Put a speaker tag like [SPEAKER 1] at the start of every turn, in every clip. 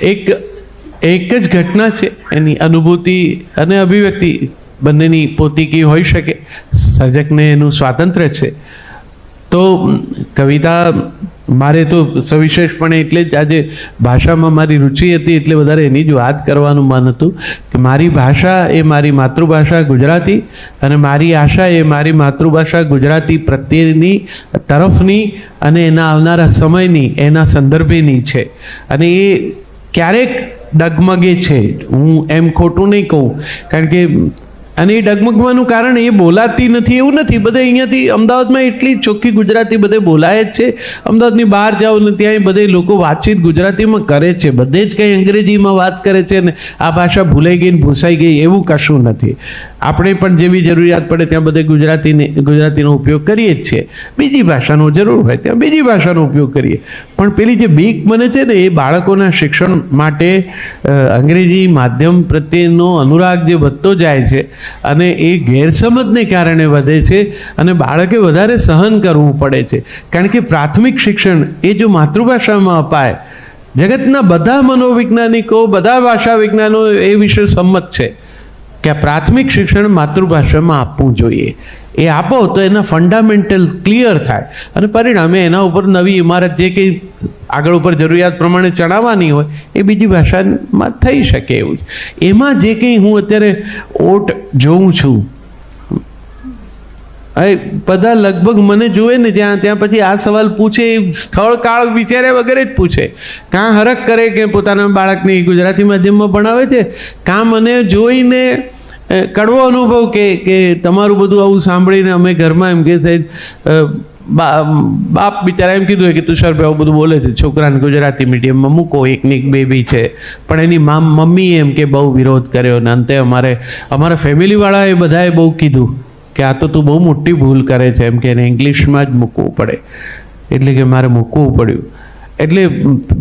[SPEAKER 1] એક જ ઘટના છે, એની અનુભૂતિ અને અભિવ્યક્તિ બંનેની પોતીકી હોઈ શકે, સર્જકને એનું સ્વાતંત્ર્ય છે. તો કવિતા મારે તો સવિશેષપણે એટલે જ આજે ભાષામાં મારી રુચિ હતી એટલે વધારે એની જ વાત કરવાનું મન હતું કે મારી ભાષા એ મારી માતૃભાષા ગુજરાતી અને મારી આશા એ મારી માતૃભાષા ગુજરાતી પ્રત્યેની તરફની અને એના આવનારા સમયની એના સંદર્ભેની છે. અને એ ક્યારેક ડગમગે છે, હું એમ ખોટું નહીં કહું, કારણ કે અને એ ડગમગવાનું કારણ એ બોલાતી નથી એવું નથી. બધે અહીંયાથી અમદાવાદમાં એટલી ચોખ્ખી ગુજરાતી બધે બોલાય જ છે. અમદાવાદની બહાર જાઓ ને ત્યાં બધે લોકો વાતચીત ગુજરાતીમાં કરે છે, બધે જ કંઈ અંગ્રેજીમાં વાત કરે છે ને આ ભાષા ભૂલાઈ ગઈ ને ભૂસાઈ ગઈ એવું કશું નથી. આપણે પણ જેવી જરૂરિયાત પડે ત્યાં બધે ગુજરાતીનો ઉપયોગ કરીએ જ છીએ. બીજી ભાષાનો જરૂર હોય ત્યાં બીજી ભાષાનો ઉપયોગ કરીએ. પણ પેલી જે બીક બને છે ને એ બાળકોના શિક્ષણ માટે અંગ્રેજી માધ્યમ પ્રત્યેનો અનુરાગ જે વધતો જાય છે અને એ ગેરસમજને કારણે વધે છે અને બાળકે વધારે સહન કરવું પડે છે. કારણ કે પ્રાથમિક શિક્ષણ એ જો માતૃભાષામાં અપાય, જગતના બધા મનોવૈજ્ઞાનિકો બધા ભાષા વિજ્ઞાનો એ વિશે સંમત છે કે આ પ્રાથમિક શિક્ષણ માતૃભાષામાં આપવું જોઈએ. એ આપો તો એના ફંડામેન્ટલ ક્લિયર થાય અને પરિણામે એના ઉપર નવી ઇમારત જે કંઈ આગળ ઉપર જરૂરિયાત પ્રમાણે ચડાવવાની હોય એ બીજી ભાષામાં થઈ શકે એવું. એમાં જે કંઈ હું અત્યારે ઓટ જોઉં છું, બધા લગભગ મને જુએ ને ત્યાં પછી આ સવાલ પૂછે, સ્થળ કાળ વિચાર્યા વગર જ પૂછે. કાં હરખ કરે કે પોતાના બાળકને ગુજરાતી માધ્યમમાં ભણાવે છે, કાં મને જોઈને કડવો અનુભવ કે તમારું બધું આવું સાંભળીને અમે ઘરમાં એમ કે સાહેબ બાપ બિચારા એમ કીધું કે તુષારભાઈ આવું બધું બોલે છે, છોકરાને ગુજરાતી મીડિયમમાં મૂકો, એકની એક બેબી છે. પણ એની મમ્મી એમ કે બહુ વિરોધ કર્યો ને અંતે અમારા ફેમિલીવાળાએ બધાએ બહુ કીધું કે આ તો તું બહુ મોટી ભૂલ કરે છે, એમ કે એને ઇંગ્લિશમાં જ મૂકવું પડે. એટલે કે મારે મૂકવું પડ્યું. એટલે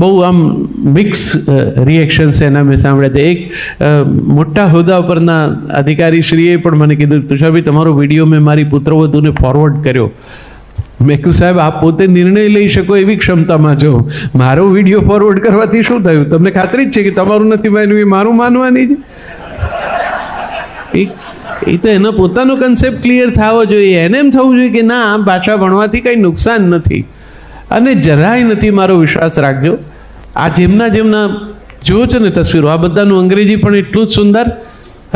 [SPEAKER 1] બહુ આમ મિક્સ રિએક્શન્સ એના મેં સાંભળ્યા છે. એક મોટા હોદ્દા પરના અધિકારીશ્રીએ પણ મને કીધું તુષારભાઈ તમારો વિડીયો મેં મારી પુત્રવધૂને ફોરવર્ડ કર્યો. મેં કહ્યું સાહેબ આપ પોતે નિર્ણય લઈ શકો એવી ક્ષમતામાં છો, મારો વિડીયો ફોરવર્ડ કરવાથી શું થયું? તમને ખાતરી જ છે કે તમારું નથી માન્યું એ મારું માનવાની છે. એ તો એનો પોતાનો કન્સેપ્ટ ક્લિયર થવો જોઈએ. એને એમ થવું જોઈએ કે ના આ ભાષા ભણવાથી કંઈ નુકસાન નથી અને જરાય નથી. મારો વિશ્વાસ રાખજો, આ જેમના જુઓ છો ને તસવીરો, આ બધાનું અંગ્રેજી પણ એટલું જ સુંદર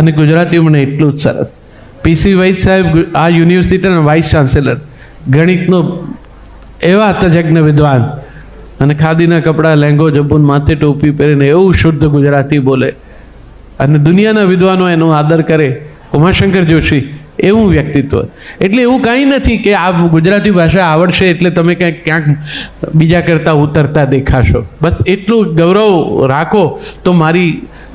[SPEAKER 1] અને ગુજરાતી પણ એટલું જ સરસ. પીસી વૈદ સાહેબ આ યુનિવર્સિટીના વાઇસ ચાન્સેલર, ગણિતનો એવા તજજ્ઞ વિદ્વાન અને ખાદીના કપડાં, લેંગો જબ્બુન, માથે ટોપી પહેરીને એવું શુદ્ધ ગુજરાતી બોલે અને દુનિયાના વિદ્વાનો એનો આદર કરે. ઉમાશંકર જોશી એવું વ્યક્તિત્વ. એટલે એવું કાંઈ નથી કે આ ગુજરાતી ભાષા આવડશે એટલે તમે ક્યાંક બીજા કરતાં ઉતરતા દેખાશો. બસ એટલું ગૌરવ રાખો તો મારી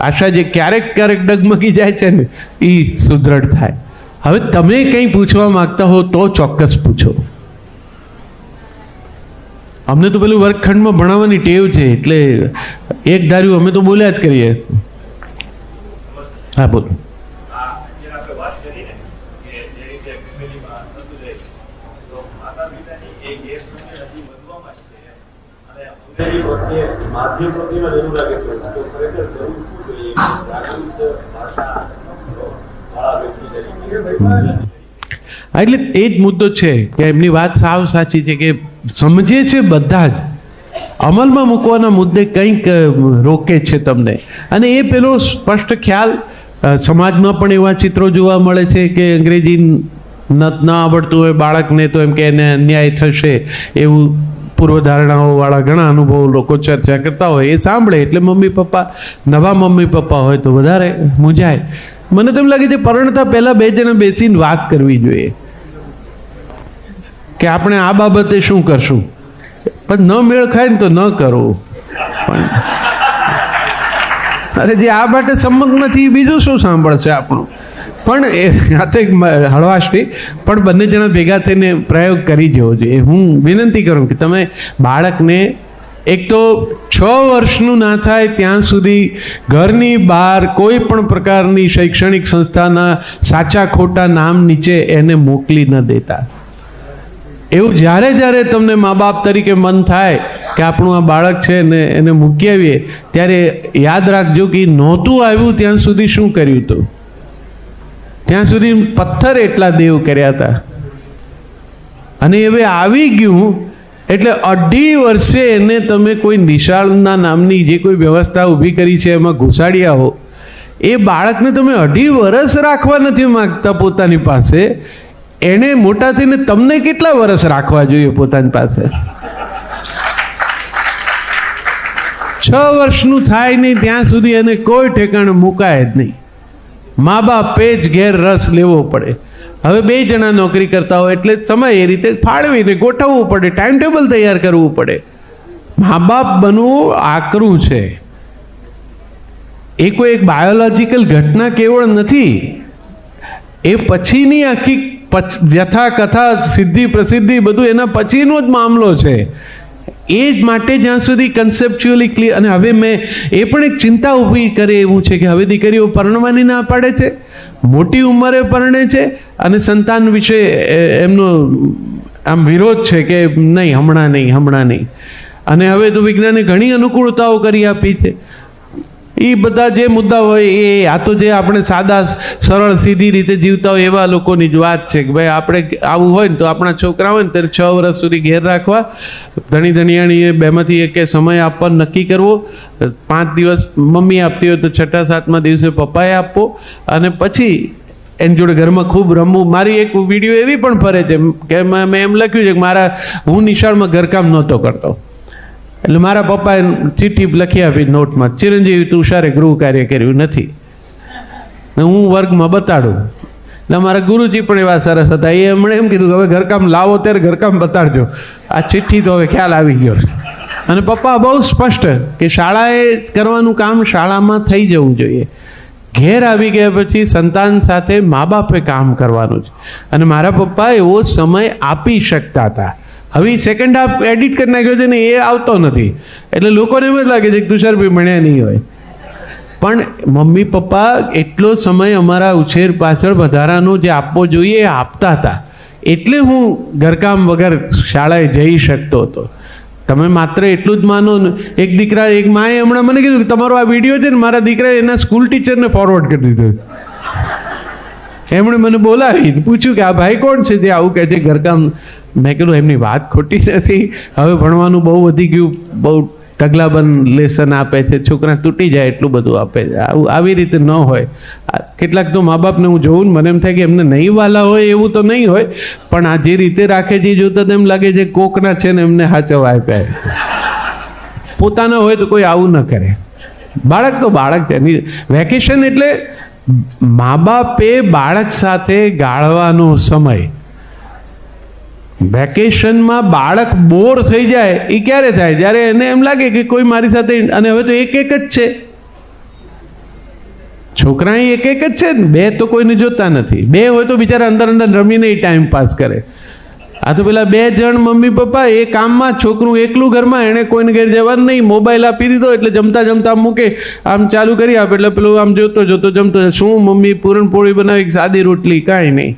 [SPEAKER 1] આશા જે ક્યારેક ડગમગી જાય છે ને એ સુદૃઢ થાય. હવે તમે કંઈ પૂછવા માગતા હો તો ચોક્કસ પૂછો. અમને તો પેલું વર્ગખંડમાં ભણાવવાની ટેવ છે એટલે એક ધાર્યું અમે તો બોલ્યા જ કરીએ. હા બોલો. એટલે એ જ મુદ્દો છે કે એમની વાત સાવ સાચી છે કે સમજે છે બધા જ, અમલમાં મૂકવાના મુદ્દે કંઈક રોકે છે તમને. અને એ પેલો સ્પષ્ટ ખ્યાલ સમાજમાં પણ એવા ચિત્રો જોવા મળે છે કે અંગ્રેજી ન આવડતું હોય બાળકને તો એમ કે એને અન્યાય થશે એવું પૂર્વધારણાઓવાળા ઘણા અનુભવો લોકો ચર્ચા કરતા હોય. એ સાંભળે એટલે નવા મમ્મી પપ્પા હોય તો વધારે મૂંઝાય. મને તો એમ લાગે છે પરણતા પહેલાં બે જણા બેસીને વાત કરવી જોઈએ કે આપણે આ બાબતે શું કરશું. પણ ન મેળ ખાય ને તો ન કરવું. પણ અરે જે આ માટે સંમત નથી બીજું શું સાંભળશે આપણું. પણ આ તો એક હળવાશથી પણ બંને જણા ભેગા થઈને પ્રયોગ કરી જવો જોઈએ. હું વિનંતી કરું કે તમે બાળકને એક તો 6 વર્ષનું ના થાય ત્યાં સુધી ઘરની બહાર કોઈ પણ પ્રકારની શૈક્ષણિક સંસ્થાના સાચા ખોટા નામ નીચે એને મોકલી ન દેતા. એવું જ્યારે તમને મા બાપ તરીકે મન થાય કે આપણું આ બાળક છે ને એને મૂકી આવીએ, ત્યારે યાદ રાખજો કે નહોતું આવ્યું ત્યાં સુધી શું કર્યું હતું. ત્યાં સુધી પથ્થર એટલા દેવ કર્યા હતા, અને હવે આવી ગયું એટલે 2.5 વર્ષે એને તમે કોઈ નિશાળના નામની જે કોઈ વ્યવસ્થા ઊભી કરી છે એમાં ઘુસાડ્યા હો. એ બાળકને તમે 2.5 વર્ષ રાખવા નથી માગતા પોતાની પાસે, એણે મોટા થઈને તમને કેટલા વર્ષ રાખવા જોઈએ પોતાની પાસે? 6 વર્ષનું થાય નહીં ત્યાં સુધી એને કોઈ ઠેકાણે મુકાય જ નહીં. મા બાપે જ ઘેર રસ લેવો પડે. હવે 2 જણા નોકરી કરતા હોય એટલે સમય એ રીતે ફાળવીને ગોઠવવું પડે, ટાઈમ ટેબલ તૈયાર કરવું પડે. મા બાપ બનવું આકરું છે. એ કોઈ એક બાયોલોજિકલ ઘટના કેવળ નથી, એ પછીની આખી વ્યથા કથા સિદ્ધિ પ્રસિદ્ધિ બધું એના પછીનો જ મામલો છે. એ જ માટે જ્યાં સુધી કન્સેપ્ચ્યુઅલી ક્લિયર. અને હવે મેં એ પણ એક ચિંતા ઊભી કરે એવું છે કે હવે દીકરીઓ પરણવાની ના પાડે છે, મોટી ઉંમરે પરણે છે, અને સંતાન વિશે એમનો આમ વિરોધ છે કે નહીં, હમણાં નહીં. અને હવે તો વિજ્ઞાને ઘણી અનુકૂળતાઓ કરી આપી છે. એ બધા જે મુદ્દા હોય એ આ તો જે આપણે સાદા સરળ સીધી રીતે જીવતા હોય એવા લોકોની જ વાત છે કે ભાઈ આપણે આવું હોય ને તો આપણા છોકરા હોય ને ત્યારે 6 વર્ષ સુધી ઘેર રાખવા, ધણી ધણિયાણીએ બેમાંથી એક સમય આપવા નક્કી કરવો. 5 દિવસ મમ્મી આપતી હોય તો 6મા 7મા દિવસે પપ્પાએ આપવો, અને પછી એની જોડે ઘરમાં ખૂબ રમવું. મારી એક વિડીયો એવી પણ ફરે છે કે મેં એમ લખ્યું છે કે હું નિશાળમાં ઘરકામ નહોતો કરતો, એટલે મારા પપ્પાએ ચિઠ્ઠી લખી આપી નોટમાં, ચિરંજીવી તુષારે ગૃહ કાર્ય કર્યું નથી, હું વર્ગમાં બતાડું. એટલે મારા ગુરુજી પણ એવા સરસ હતા, એ એમણે એમ કીધું કે હવે ઘરકામ લાવો ત્યારે ઘરકામ બતાડજો. આ ચિઠ્ઠી તો હવે ખ્યાલ આવી ગયો. અને પપ્પા બહુ સ્પષ્ટ કે શાળાએ કરવાનું કામ શાળામાં થઈ જવું જોઈએ. ઘેર આવી ગયા પછી સંતાન સાથે મા બાપે કામ કરવાનું છે. અને મારા પપ્પા એવો સમય આપી શકતા હતા. હવે સેકન્ડ હાફ એડિટ કરી નાખ્યો છે ને એ આવતો નથી, એટલે લોકોને એમ જ લાગે છે કે તુષારભાઈ ભણ્યા નહીં હોય. પણ મમ્મી પપ્પા એટલો સમય અમારા ઉછેર પાછળ વધારાનો જે આપવો જોઈએ એ આપતા હતા, એટલે હું ઘરકામ વગર શાળાએ જઈ શકતો હતો. તમે માત્ર એટલું જ માનો ને. એક માએ હમણાં મને કીધું કે તમારો આ વિડીયો છે ને મારા દીકરાએ એના સ્કૂલ ટીચરને ફોરવર્ડ કરી દીધો. એમણે મને બોલાવી, પૂછ્યું કે આ ભાઈ કોણ છે જે આવું કહે છે ઘરકામ. મેં કીધું એમની વાત ખોટી નથી, હવે ભણવાનું બહુ વધી ગયું, બહુ ઢગલાબંધ લેસન આપે છે, છોકરા તૂટી જાય એટલું બધું આપે છે. આવી રીતે ન હોય. કેટલાક તો મા બાપને હું જોઉં ને મને એમ થાય કે એમને નહીં વાલા હોય એવું તો નહીં હોય, પણ આ જે રીતે રાખે છે જોતા તો એમ લાગે છે કોકના છે ને એમને હાચવા આપ્યા. પોતાના હોય તો કોઈ આવું ન કરે. બાળક તો બાળક છે. વેકેશન એટલે મા બાપે બાળક સાથે ગાળવાનો સમય. વેકેશનમાં બાળક બોર થઈ જાય એ ક્યારે થાય? જ્યારે એને એમ લાગે કે કોઈ મારી સાથે. અને હવે તો એક જ છે છોકરા, એક જ છે ને, 2 તો કોઈને જોતા નથી. 2 હોય તો બિચારા અંદર રમીને ટાઈમ પાસ કરે. આ તો પેલા 2 જણ મમ્મી પપ્પા એ કામમાં, છોકરું એકલું ઘરમાં, એણે કોઈને ઘેર જવાનું નહીં, મોબાઈલ આપી દીધો એટલે જમતા મૂકે, આમ ચાલુ કરી આપે એટલે પેલું આમ જોતો જમતો. શું મમ્મી પૂરણપોળી બનાવી, સાદી રોટલી, કાંઈ નહીં.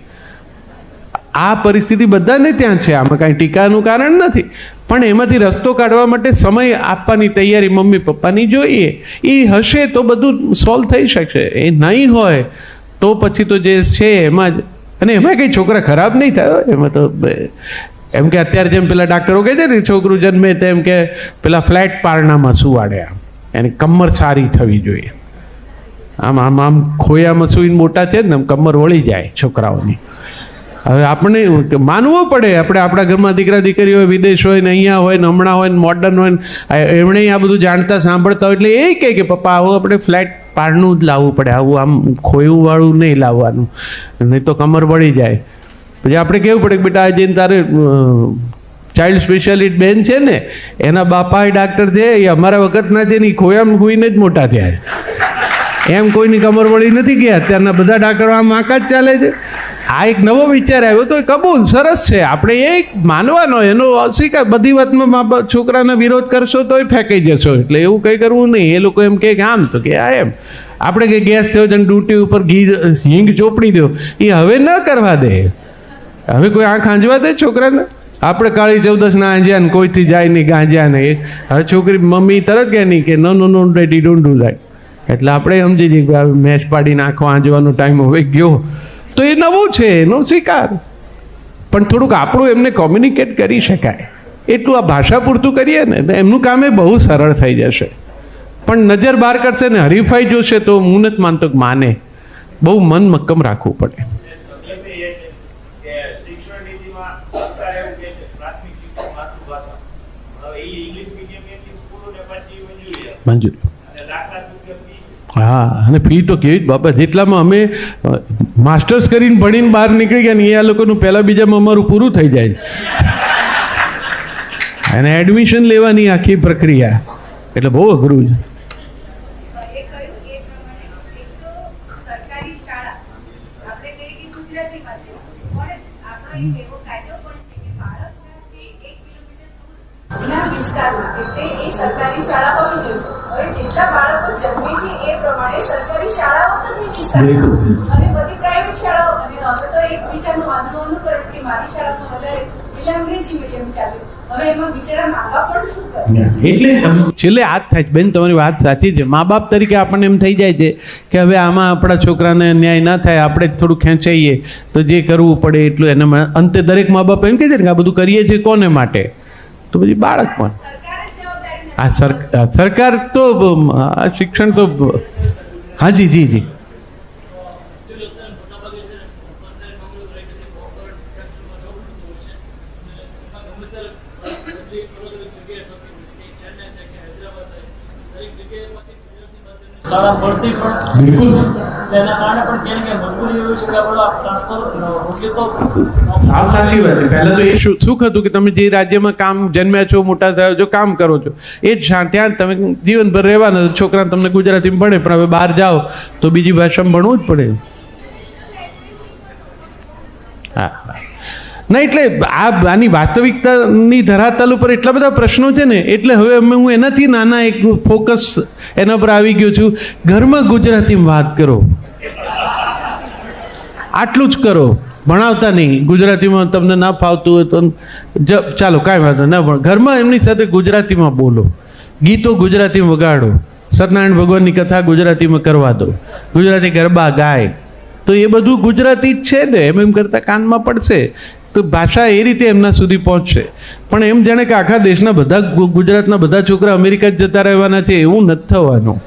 [SPEAKER 1] આ પરિસ્થિતિ બધાને ત્યાં છે, આમાં કાંઈ ટીકાનું કારણ નથી. પણ એમાંથી રસ્તો કાઢવા માટે સમય આપવાની તૈયારી મમ્મી પપ્પાની જોઈએ. એ હશે તો બધું સોલ્વ થઈ શકશે. એ નહીં હોય તો પછી તો જે છે એમાં જ. અને એમાં કંઈ છોકરા ખરાબ નહીં થાય. એમાં તો એમ કે અત્યારે જેમ પેલા ડાક્ટરો કહે છે ને, છોકરું જન્મે તેમ કે પેલા ફ્લેટ પારણામાં સુવાડે, આમ એની કમર સારી થવી જોઈએ. આમ ખોયામાં સૂઈને મોટા છે ને, કમર વળી જાય છોકરાઓની. હવે આપણે માનવું પડે. આપણે આપણા ઘરમાં દીકરા દીકરી હોય, વિદેશ હોય ને અહીંયા હોય ને હમણાં હોય ને મોડર્ન હોય ને, એમણે આ બધું જાણતા સાંભળતા હોય એટલે એ કહે કે પપ્પા આવું આપણે ફ્લેટ પારણું જ લાવવું પડે, આવું આમ ખોયું વાળું નહીં લાવવાનું, નહીં તો કમર વળી જાય. પછી આપણે કહેવું પડે કે બેટા આ જઈને તારે ચાઇલ્ડ સ્પેશિયાલિસ્ટ બેન છે ને એના બાપા ડાક્ટર છે, એ અમારા વખતના છે ને, ખોયામાં ખોઈને જ મોટા થયા. એમ કોઈની કમર વળી નથી ગયા. અત્યારના બધા ડાક્ટરો આમ આંકા જ ચાલે છે. આ એક નવો વિચાર આવ્યો તો કબૂલ, સરસ છે. આપણે એ માનવાનો, એનો અસ્વીકાર. બધી વાતમાં મા બાપ છોકરાનો વિરોધ કરશો તોય ફેંકાઈ જશો. એટલે એવું કંઈ કરવું નહીં. એ લોકો એમ કે આમ તો કે આ એમ. આપણે કે ગેસ થયો છે ડ્યુટી ઉપર હિંગ ચોપડી દો, એ હવે ન કરવા દે. હવે કોઈ આંખ આંજવા દે છોકરાને? આપણે કાળી ચૌદસ ના આંજ્યા ને કોઈથી જાય નહીં ગાંજ્યા નહીં. હવે છોકરી મમ્મી તરત કહે નહીં કે નો નો નો ડેડી ડોન્ટ ડુ ધેટ. એટલે આપણે સમજી જઈએ કે મેચ પાડી નાખો, આંજવાનો ટાઈમ હવે ગયો. તો એ નવું છે, એનો સ્વીકાર. પણ થોડુંક આપણું એમને કોમ્યુનિકેટ કરી શકાય એટલું આ ભાષા પૂરતું કરીએ ને તો એમનું કામ એ બહુ સરળ થઈ જશે. પણ નજર બહાર કરશે ને હરીફાઈ જોશે તો હું નથી માનતો કે માને. બહુ મન મક્કમ રાખવું પડે. મંજૂર. હા, અને ફી તો કેવી બાબા, જેટલામાં અમે માસ્ટર્સ કરીને ભણીને બહાર નીકળી ગયા ને એ આ લોકોનું પહેલા બીજામાં અમારું પૂરું થઈ જાય અને એડમિશન લેવાની આખી પ્રક્રિયા એટલે બહુ અઘરું છે.
[SPEAKER 2] સરકારી શાળા હોવી જોઈએ. હવે જેટલા બાળકો જન્મે છે એ પ્રમાણે સરકારી શાળાઓ તો થઈ વિસ્તારમાં અને બધી પ્રાઇવેટ શાળાઓ. અને હવે તો એકબીજાનું અનુકરણ કે મારી શાળામાં વધારે એટલે અંગ્રેજી મીડિયમ ચાલે. હવે એમાં બિચારા મા બાપ પણ શું કરે?
[SPEAKER 1] એટલે છેલ્લે આ જ થાય છે. બેન, તમારી વાત સાચી છે. મા બાપ તરીકે આપણને એમ થઈ જાય છે કે હવે આમાં આપણા છોકરાને ન્યાય ના થાય, આપણે જ થોડું ખેંચાઈએ તો જે કરવું પડે એટલું. એના અંતે દરેક મા બાપ એમ કહે છે કે આ બધું કરીએ છીએ કોને માટે? તો પછી બાળક પણ આ સરકાર તો આ શિક્ષણ તો હાજી જી જી
[SPEAKER 3] શાળા મળતી પણ
[SPEAKER 1] બિલકુલ
[SPEAKER 3] એના કારણે પણ ક્યાંક મજબૂરી એવી છે કે આપણે ટ્રાન્સફર રોકીએ તો
[SPEAKER 1] સાવ સાચી વાત છે. પહેલા તો એ સુખ હતું કે તમે જે રાજ્યમાં કામ જન્મ્યા છો, મોટા થયા છો, કામ કરો છો, એ જ ત્યાં તમે જીવનભર રહેવાના. છોકરા તમને ગુજરાતીમાં ભણે, પણ હવે બહાર જાઓ તો બીજી ભાષામાં ભણવું જ પડે. હા ના, એટલે આની વાસ્તવિકતાની ધરાતલ ઉપર એટલા બધા પ્રશ્નો છે ને, એટલે હવે હું એનાથી નાના એક ફોકસ એના પર આવી ગયો છું. ઘરમાં ગુજરાતીમાં વાત કરો, આટલું જ કરો. ભણાવતા નહીં, ગુજરાતીમાં તમને ના ફાવતું હોય તો ચાલો કાંઈ વાંધો ના, પણ ઘરમાં એમની સાથે ગુજરાતીમાં બોલો, ગીતો ગુજરાતીમાં વગાડો, સત્યનારાયણ ભગવાનની કથા ગુજરાતીમાં કરવા દો, ગુજરાતી ગરબા ગાય. તો એ બધું ગુજરાતી જ છે ને, એમ કરતાં કાનમાં પડશે તો ભાષા એ રીતે એમના સુધી પહોંચશે. પણ એમ જાણે કે આખા દેશના બધા ગુજરાતના બધા છોકરા અમેરિકા જ જતા રહેવાના છે એવું નથી થવાનું.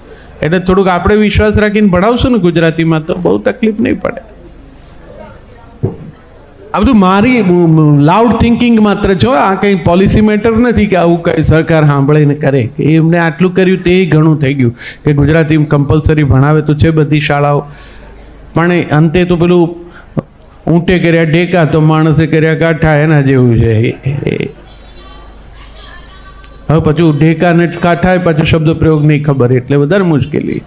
[SPEAKER 1] એટલે થોડુંક આપણે વિશ્વાસ રાખીને ભણાવશું ને ગુજરાતીમાં તો બહુ તકલીફ નહીં પડે. આ બધું મારી લાઉડ થિંકિંગ માત્ર છો. આ કંઈ પોલિસી મેટર નથી કે આવું કંઈ સરકાર સાંભળીને કરે. એમને આટલું કર્યું તે ઘણું થઈ ગયું કે ગુજરાતી કમ્પલસરી ભણાવે તો છે બધી શાળાઓ, પણ અંતે તો પેલું ઊંટે કર્યા ઢેકા તો માણસે કર્યા કાંઠા એના જેવું છે. હવે પછી ઢેકા ને કાંઠા પાછું શબ્દ પ્રયોગ નહીં ખબર એટલે વધારે મુશ્કેલી.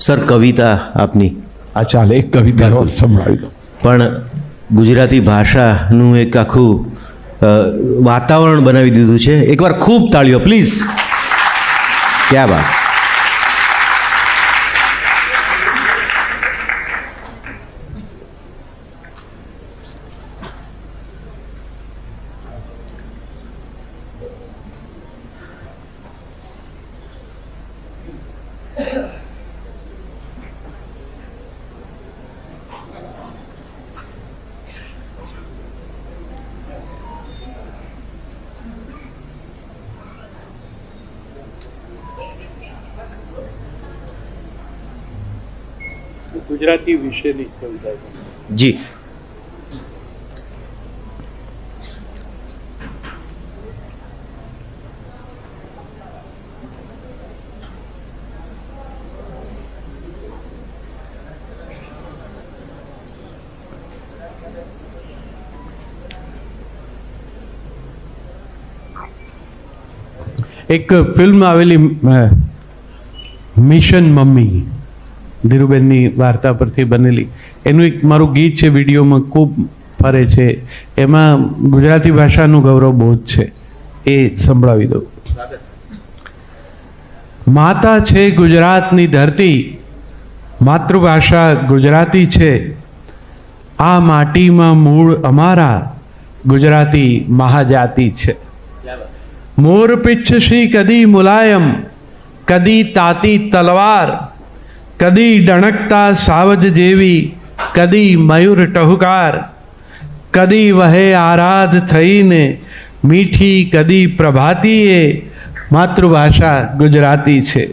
[SPEAKER 4] સર, કવિતા આપની
[SPEAKER 1] આ ચાલે એક કવિતા સંભળાવી દો.
[SPEAKER 4] પણ ગુજરાતી ભાષાનું એક આખું વાતાવરણ બનાવી દીધું છે. એકવાર ખૂબ તાળીઓ પ્લીઝ. ક્યાં વાત.
[SPEAKER 1] ગુજરાતી વિશેની કવિતા
[SPEAKER 4] જી.
[SPEAKER 1] એક ફિલ્મ આવેલી મિશન મમ્મી, ધીરુબેનની વાર્તા પરથી બનેલી. એનું એક મારું ગીત છે, વિડીયોમાં ખૂબ ફરે છે. એમાં ગુજરાતી ભાષાનું ગૌરવ બહુ જ છે, એ સંભળાવી દઉં. માતા છે ગુજરાતની ધરતી, માતૃભાષા ગુજરાતી છે. આ માટીમાં મૂળ અમારા, ગુજરાતી મહાજાતિ છે. મોર પીછશી કદી મુલાયમ, કદી તાતી તલવાર, કદી ડણકતા સાવજ જેવી, કદી મયુર ટહુકાર, કદી વહે આરાધ થઈને મીઠી, કદી પ્રભાતીએ. માતૃભાષા ગુજરાતી છે.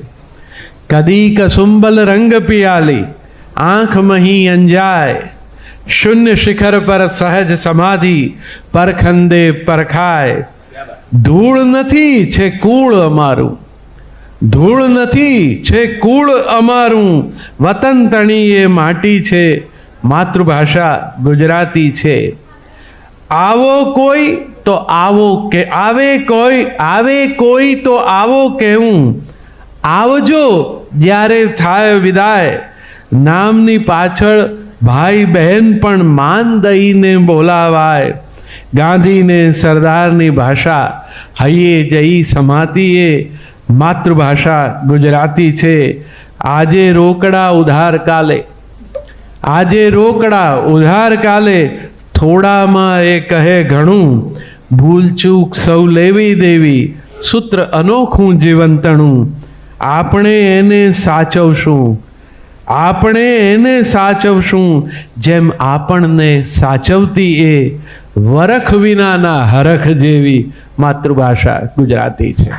[SPEAKER 1] કદી કસુંબલ રંગ પિયાલી, આંખ મહી અંજાય, શૂન્ય શિખર પર સહજ સમાધિ, પરખંદે પરખાય. ધૂળ નથી છે કુળ અમારું, ધૂળ નથી છે કુળ અમારું, વતન તણી એ માટી છે. માતૃભાષા ગુજરાતી છે. આવો કોઈ તો આવો કે આવે કોઈ તો આવો કહેવું, આવજો જ્યારે થાય વિદાય. નામની પાછળ ભાઈ બહેન પણ માન દઈને બોલાવાય. ગાંધીને સરદારની ભાષા હૈયે જઈ સમાતીએ. માતૃભાષા ગુજરાતી છે. આજે રોકડા ઉધાર કાલે, આજે રોકડા ઉધાર કાલે, થોડામાં એ કહે ઘણું, ભૂલચૂક સૌ લેવી દેવી, સૂત્ર અનોખું જીવંતણું. આપણે એને સાચવશું, આપણે એને સાચવશું, જેમ આપણને સાચવતી એ વરખ વિનાના હરખ જેવી. માતૃભાષા ગુજરાતી છે.